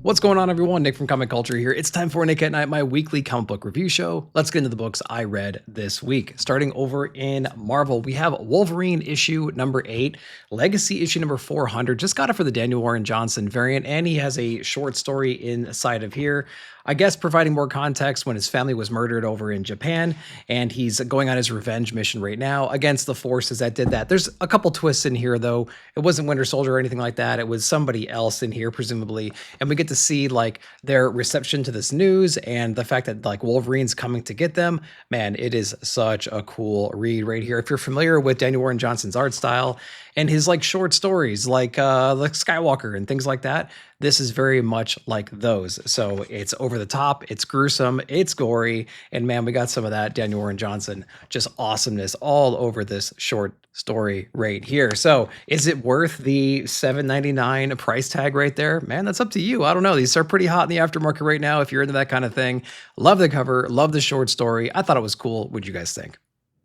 What's going on, everyone? Nick from Comic Culture here. It's time for Nick at Night, my weekly comic book review show. Let's get into the books I read this week. Starting over in Marvel, we have Wolverine issue number 8, Legacy issue number 400. Just got it for the Daniel Warren Johnson variant, and he has a short story inside of here. I guess providing more context when his family was murdered over in Japan, and he's going on his revenge mission right now against the forces that did that. There's a couple twists in here, though. It wasn't Winter Soldier or anything like that. It was somebody else in here, presumably, and we get to see like their reception to this news and the fact that like Wolverine's coming to get them. Man, it is such a cool read right here. If you're familiar with Daniel Warren Johnson's art style and his like short stories like Skywalker and things like that, this is very much like those. So it's over the top, it's gruesome, it's gory, and man, we got some of that Daniel Warren Johnson just awesomeness all over this short story right here. So is it worth the $7.99 price tag right there? Man, that's up to you. I don't know. These are pretty hot in the aftermarket right now if you're into that kind of thing. Love the cover, love the short story. I thought it was cool. What'd you guys think?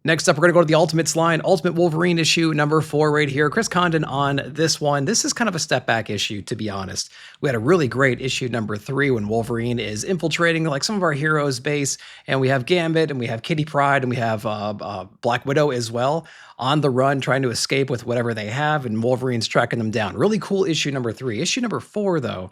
Next up, we're going to go to the Ultimates line, Ultimate Wolverine issue number 4 right here. Chris Condon on this one. This is kind of a step back issue, to be honest. We had a really great issue number 3 when Wolverine is infiltrating like some of our heroes' base, and we have Gambit, and we have Kitty Pryde, and we have Black Widow as well on the run trying to escape with whatever they have, and Wolverine's tracking them down. Really cool issue number 3. Issue number 4, though,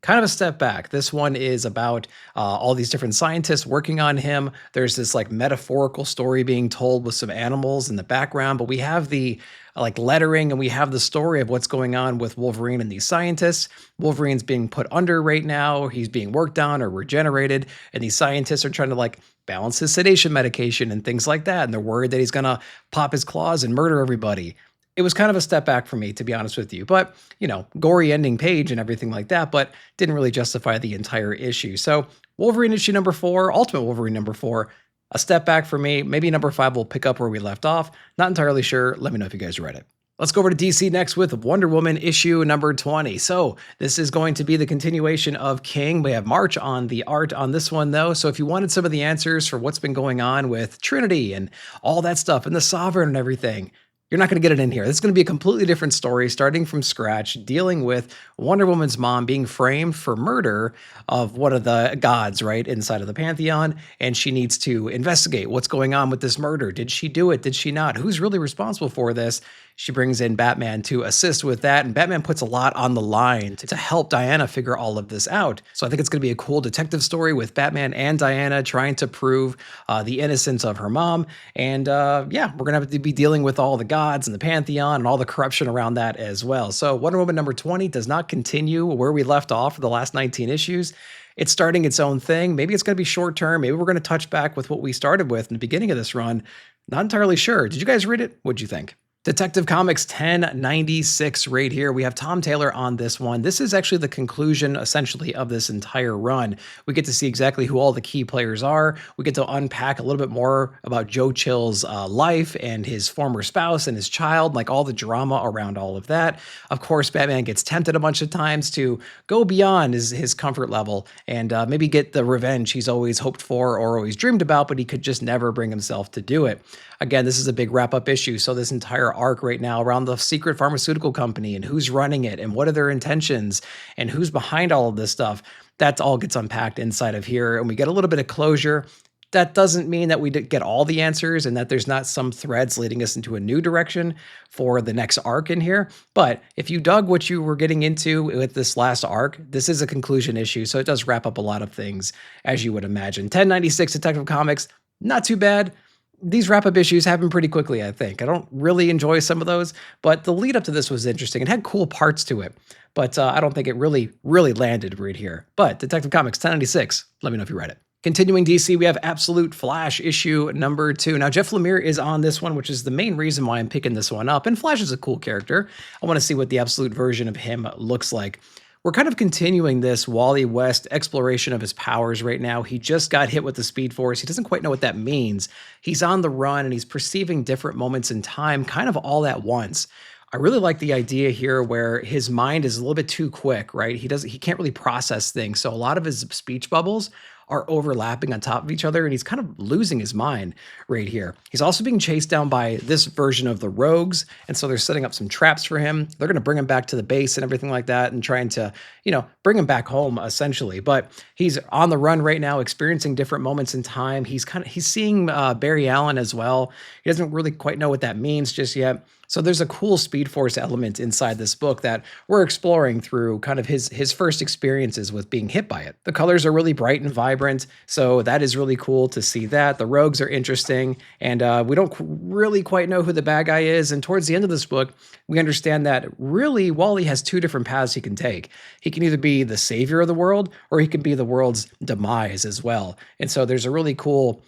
kind of a step back. This one is about all these different scientists working on him. There's this like metaphorical story being told with some animals in the background, but we have the like lettering and we have the story of what's going on with Wolverine and these scientists. Wolverine's being put under right now. He's being worked on or regenerated, and these scientists are trying to like balance his sedation medication and things like that. And they're worried that he's gonna pop his claws and murder everybody. It was kind of a step back for me, to be honest with you, but you know, gory ending page and everything like that, but didn't really justify the entire issue. So Wolverine issue number 4, Ultimate Wolverine number 4, a step back for me. Maybe number 5 will pick up where we left off. Not entirely sure. Let me know if you guys read it. Let's go over to DC next with Wonder Woman issue number 20. So this is going to be the continuation of King. We have March on the art on this one, though. So if you wanted some of the answers for what's been going on with Trinity and all that stuff and the Sovereign and everything, you're not going to get it in here. This is going to be a completely different story, starting from scratch, dealing with Wonder Woman's mom being framed for murder of one of the gods, right, inside of the Pantheon, and she needs to investigate what's going on with this murder. Did she do it? Did she not? Who's really responsible for this? She brings in Batman to assist with that, and Batman puts a lot on the line to help Diana figure all of this out. So I think it's going to be a cool detective story with Batman and Diana trying to prove the innocence of her mom. And yeah, we're going to have to be dealing with all the gods and the Pantheon and all the corruption around that as well. So Wonder Woman number 20 does not continue where we left off for the last 19 issues. It's starting its own thing. Maybe it's going to be short term. Maybe we're going to touch back with what we started with in the beginning of this run. Not entirely sure. Did you guys read it? What'd you think? Detective Comics 1096 right here. We have Tom Taylor on this one. This is actually the conclusion, essentially, of this entire run. We get to see exactly who all the key players are. We get to unpack a little bit more about Joe Chill's life and his former spouse and his child, like all the drama around all of that. Of course, Batman gets tempted a bunch of times to go beyond his comfort level and maybe get the revenge he's always hoped for or always dreamed about, but he could just never bring himself to do it. Again, this is a big wrap-up issue, so this entire arc right now around the secret pharmaceutical company and who's running it and what are their intentions and who's behind all of this stuff, that all gets unpacked inside of here, and we get a little bit of closure. That doesn't mean that we get all the answers and that there's not some threads leading us into a new direction for the next arc in here. But if you dug what you were getting into with this last arc, this is a conclusion issue, so it does wrap up a lot of things, as you would imagine. 1096 Detective Comics, not too bad. These wrap-up issues happen pretty quickly, I think. I don't really enjoy some of those, but the lead up to this was interesting. It had cool parts to it, but I don't think it really landed right here. But Detective Comics 1096, let me know if you read it. Continuing DC, we have Absolute Flash issue number 2. Now, Jeff Lemire is on this one, which is the main reason why I'm picking this one up. And Flash is a cool character. I want to see what the Absolute version of him looks like. We're kind of continuing this Wally West exploration of his powers right now. He just got hit with the Speed Force. He doesn't quite know what that means. He's on the run and he's perceiving different moments in time kind of all at once. I really like the idea here where his mind is a little bit too quick, right? He can't really process things. So a lot of his speech bubbles are overlapping on top of each other, and he's kind of losing his mind right here. He's also being chased down by this version of the rogues, and so they're setting up some traps for him. They're going to bring him back to the base and everything like that, and trying to, bring him back home essentially. But he's on the run right now, experiencing different moments in time. He's seeing Barry Allen as well. He doesn't really quite know what that means just yet. So there's a cool Speed Force element inside this book that we're exploring through kind of his first experiences with being hit by it. The colors are really bright and vibrant, so that is really cool to see that. The rogues are interesting, and we don't really quite know who the bad guy is. And towards the end of this book, we understand that really Wally has two different paths he can take. He can either be the savior of the world, or he can be the world's demise as well. And so there's a really cool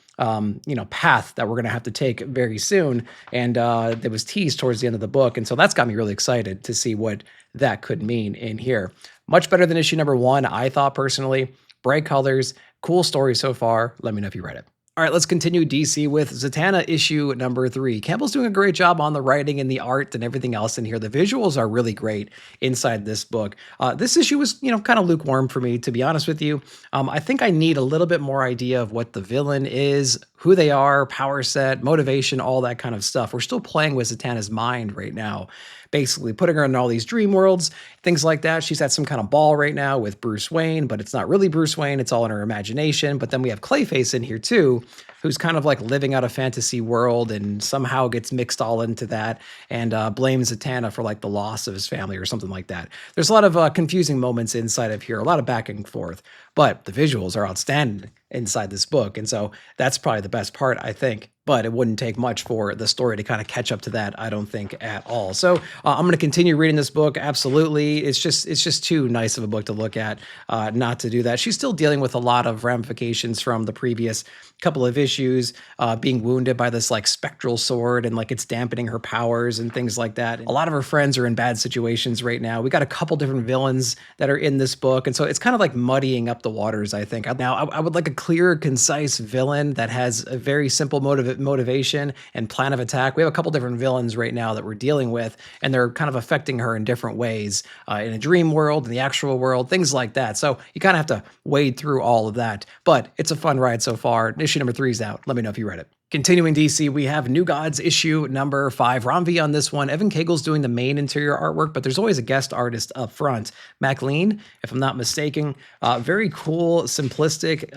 path that we're going to have to take very soon. And that was teased towards the end of the book. And so that's got me really excited to see what that could mean in here. Much better than issue number 1, I thought personally. Bright colors, cool story so far. Let me know if you read it. All right, let's continue DC with Zatanna issue number 3. Campbell's doing a great job on the writing and the art and everything else in here. The visuals are really great inside this book. This issue was, kind of lukewarm for me, to be honest with you. I think I need a little bit more idea of what the villain is, who they are, power set, motivation, all that kind of stuff. We're still playing with Zatanna's mind right now, basically putting her in all these dream worlds, things like that. She's at some kind of ball right now with Bruce Wayne, but it's not really Bruce Wayne. It's all in her imagination. But then we have Clayface in here too, who's kind of like living out a fantasy world and somehow gets mixed all into that and blames Zatanna for like the loss of his family or something like that. There's a lot of confusing moments inside of here, a lot of back and forth, but the visuals are outstanding inside this book. And so that's probably the best part, I think. But it wouldn't take much for the story to kind of catch up to that, I don't think, at all. So I'm going to continue reading this book. Absolutely. It's just too nice of a book to look at, not to do that. She's still dealing with a lot of ramifications from the previous couple of issues, being wounded by this like spectral sword and like it's dampening her powers and things like that. A lot of her friends are in bad situations right now. We got a couple different villains that are in this book. And so it's kind of like muddying up the waters, I think. Now, I would like a clear, concise villain that has a very simple motivation and plan of attack. We have a couple different villains right now that we're dealing with, and they're kind of affecting her in different ways, in a dream world, in the actual world, things like that. So you kind of have to wade through all of that, but it's a fun ride so far. Issue number 3 is out. Let me know if you read it. Continuing DC, we have New Gods issue number 5. Ron V on this one. Evan Cagle's doing the main interior artwork, but there's always a guest artist up front. MacLean, if I'm not mistaken. Very cool, simplistic,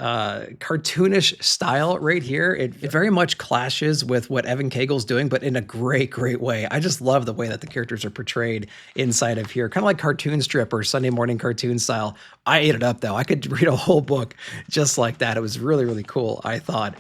cartoonish style right here. It very much clashes with what Evan Cagle's doing, but in a great, great way. I just love the way that the characters are portrayed inside of here. Kind of like cartoon strip or Sunday morning cartoon style. I ate it up, though. I could read a whole book just like that. It was really, really cool, I thought.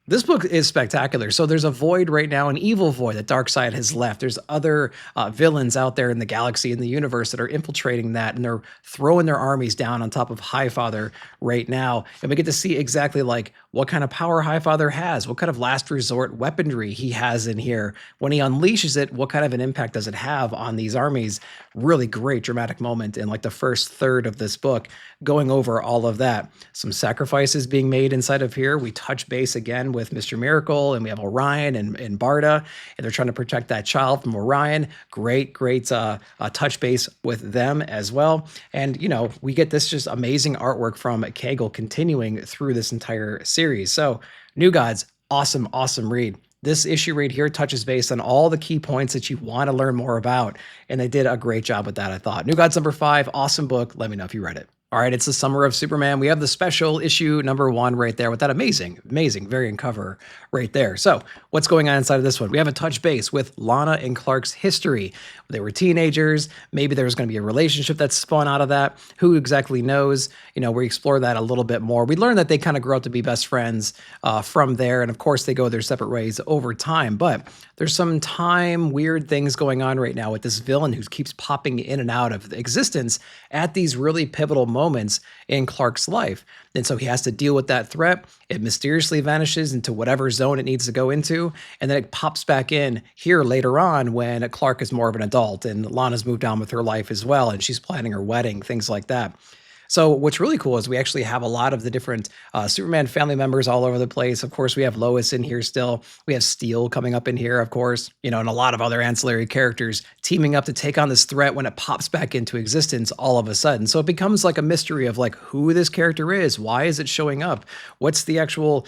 This book is spectacular. So there's a void right now, an evil void that Darkseid has left. There's other villains out there in the galaxy, in the universe that are infiltrating that, and they're throwing their armies down on top of Highfather right now. And we get to see exactly like what kind of power Highfather has, what kind of last resort weaponry he has in here. When he unleashes it, what kind of an impact does it have on these armies? Really great dramatic moment in like the first third of this book, going over all of that. Some sacrifices being made inside of here. We touch base again with Mr. Miracle, and we have Orion and Barda, and they're trying to protect that child from Orion. Great touch base with them as well. And, we get this just amazing artwork from Cagle continuing through this entire series. So New Gods, awesome, awesome read. This issue right here touches base on all the key points that you want to learn more about. And they did a great job with that, I thought. New Gods number 5, awesome book. Let me know if you read it. All right, it's the Summer of Superman. We have the special issue number 1 right there with that amazing variant cover right there. So what's going on inside of this one? We have a touch base with Lana and Clark's history. They were teenagers. Maybe there's going to be a relationship that's spun out of that. Who exactly knows? We explore that a little bit more. We learn that they kind of grow up to be best friends from there. And of course, they go their separate ways over time. But there's some weird things going on right now with this villain who keeps popping in and out of existence at these really pivotal moments in Clark's life. And so he has to deal with that threat. It mysteriously vanishes into whatever zone it needs to go into. And then it pops back in here later on when Clark is more of an adult and Lana's moved on with her life as well. And she's planning her wedding, things like that. So what's really cool is we actually have a lot of the different Superman family members all over the place. Of course, we have Lois in here still. We have Steel coming up in here, of course, and a lot of other ancillary characters teaming up to take on this threat when it pops back into existence all of a sudden. So it becomes like a mystery of like who this character is, why is it showing up, what's the actual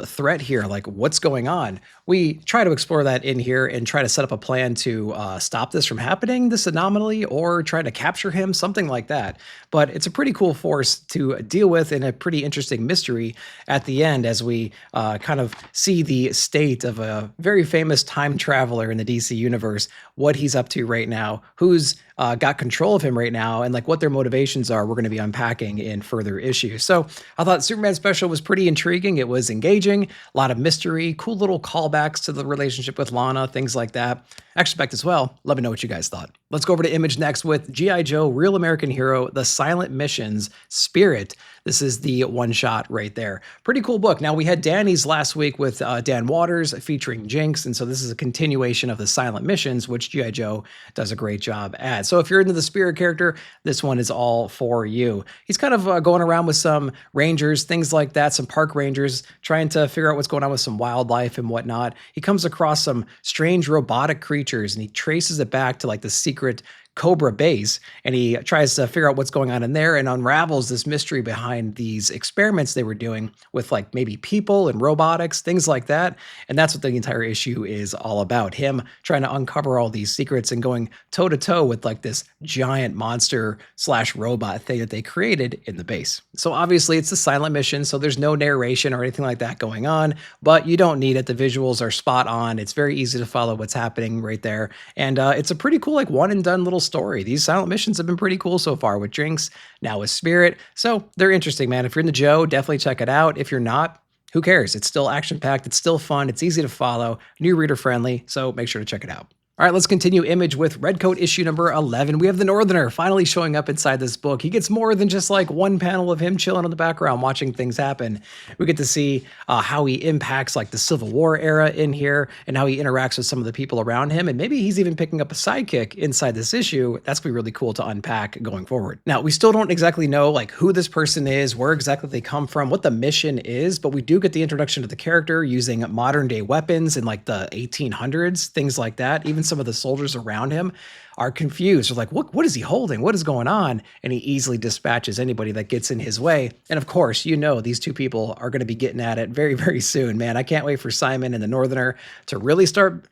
threat here, like what's going on. We try to explore that in here and try to set up a plan to stop this from happening, this anomaly, or try to capture him, something like that. But it's a pretty cool force to deal with and a pretty interesting mystery at the end as we kind of see the state of a very famous time traveler in the DC universe, what he's up to right now, who's got control of him right now, and like what their motivations are. We're going to be unpacking in further issues. So I thought Superman Special was pretty intriguing. It was engaging, a lot of mystery, cool little callbacks to the relationship with Lana, things like that. Action packed as well. Let me know what you guys thought. Let's go over to Image next with G.I. Joe, Real American Hero, The Silent Missions, Spirit. This is the one shot right there. Pretty cool book. Now, we had Danny's last week with Dan Waters featuring Jinx, and so this is a continuation of The Silent Missions, which G.I. Joe does a great job at. So if you're into the Spirit character, this one is all for you. He's kind of going around with some rangers, things like that, some park rangers, trying to figure out what's going on with some wildlife and whatnot. He comes across some strange robotic creatures, and he traces it back to like the secret Cobra base, and he tries to figure out what's going on in there and unravels this mystery behind these experiments they were doing with like maybe people and robotics, things like that. And that's what the entire issue is all about, him trying to uncover all these secrets and going toe to toe with like this giant monster slash robot thing that they created in the base. So obviously it's a silent mission, so there's no narration or anything like that going on, but you don't need it. The visuals are spot on. It's very easy to follow what's happening right there. And it's a pretty cool like one and done little story. These silent missions have been pretty cool so far with Jinx, now with Spirit. So they're interesting, man. If you're in the Joe, definitely check it out. If you're not, who cares? It's still action-packed. It's still fun. It's easy to follow, new reader-friendly, so make sure to check it out. All right, let's continue Image with Redcoat issue number 11. We have the Northerner finally showing up inside this book. He gets more than just like one panel of him chilling in the background watching things happen. We get to see how he impacts like the Civil War era in here and how he interacts with some of the people around him. And maybe he's even picking up a sidekick inside this issue. That's gonna be really cool to unpack going forward. Now, we still don't exactly know like who this person is, where exactly they come from, what the mission is, but we do get the introduction to the character using modern day weapons in like the 1800s, things like that. Even some of the soldiers around him are confused. They're like, what is he holding? What is going on? And he easily dispatches anybody that gets in his way. And of course, these two people are going to be getting at it very, very soon, man. I can't wait for Simon and the Northerner to really start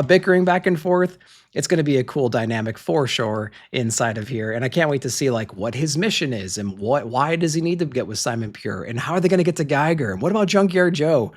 bickering back and forth. It's going to be a cool dynamic for sure inside of here. And I can't wait to see like what his mission is and why does he need to get with Simon Pure and how are they going to get to Geiger? And what about Junkyard Joe?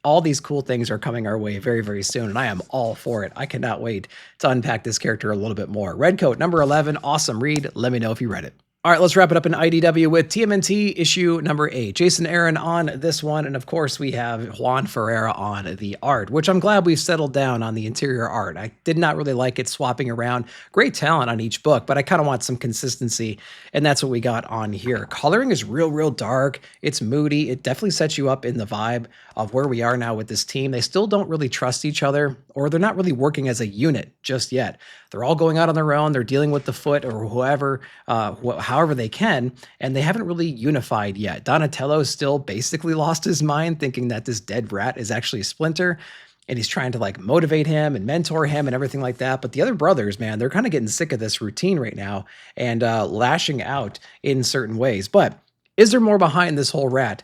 All these cool things are coming our way very, very soon, and I am all for it. I cannot wait to unpack this character a little bit more. Redcoat, number 11, awesome read. Let me know if you read it. All right, let's wrap it up in IDW with TMNT issue number 8. Jason Aaron on this one, and of course we have Juan Ferreira on the art, which I'm glad we've settled down on the interior art. I did not really like it swapping around. Great talent on each book, but I kind of want some consistency, and that's what we got on here. Coloring is real, real dark. It's moody. It definitely sets you up in the vibe of where we are now with this team. They still don't really trust each other, or they're not really working as a unit just yet. They're all going out on their own. They're dealing with the Foot or whoever, however they can, and they haven't really unified yet. Donatello's still basically lost his mind, thinking that this dead rat is actually a Splinter, and he's trying to like motivate him and mentor him and everything like that. But the other brothers, man, they're kind of getting sick of this routine right now and lashing out in certain ways. But is there more behind this whole rat?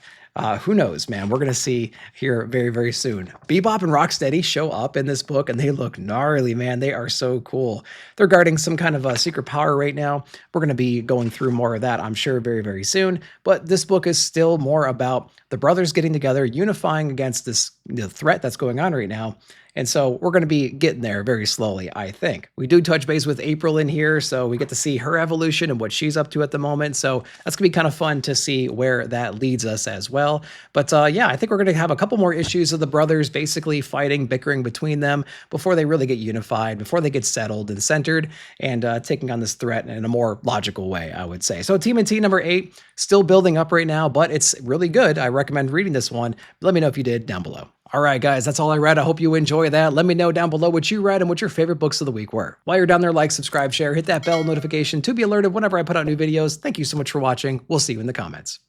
Who knows, man? We're going to see here very, very soon. Bebop and Rocksteady show up in this book, and they look gnarly, man. They are so cool. They're guarding some kind of a secret power right now. We're going to be going through more of that, I'm sure, very, very soon. But this book is still more about the brothers getting together, unifying against this threat that's going on right now. And so we're going to be getting there very slowly, I think. We do touch base with April in here, so we get to see her evolution and what she's up to at the moment. So that's going to be kind of fun to see where that leads us as well. But yeah, I think we're going to have a couple more issues of the brothers basically fighting, bickering between them before they really get unified, before they get settled and centered and taking on this threat in a more logical way, I would say. So TMNT number 8, still building up right now, but it's really good. I recommend reading this one. Let me know if you did down below. All right, guys, that's all I read. I hope you enjoy that. Let me know down below what you read and what your favorite books of the week were. While you're down there, like, subscribe, share, hit that bell notification to be alerted whenever I put out new videos. Thank you so much for watching. We'll see you in the comments.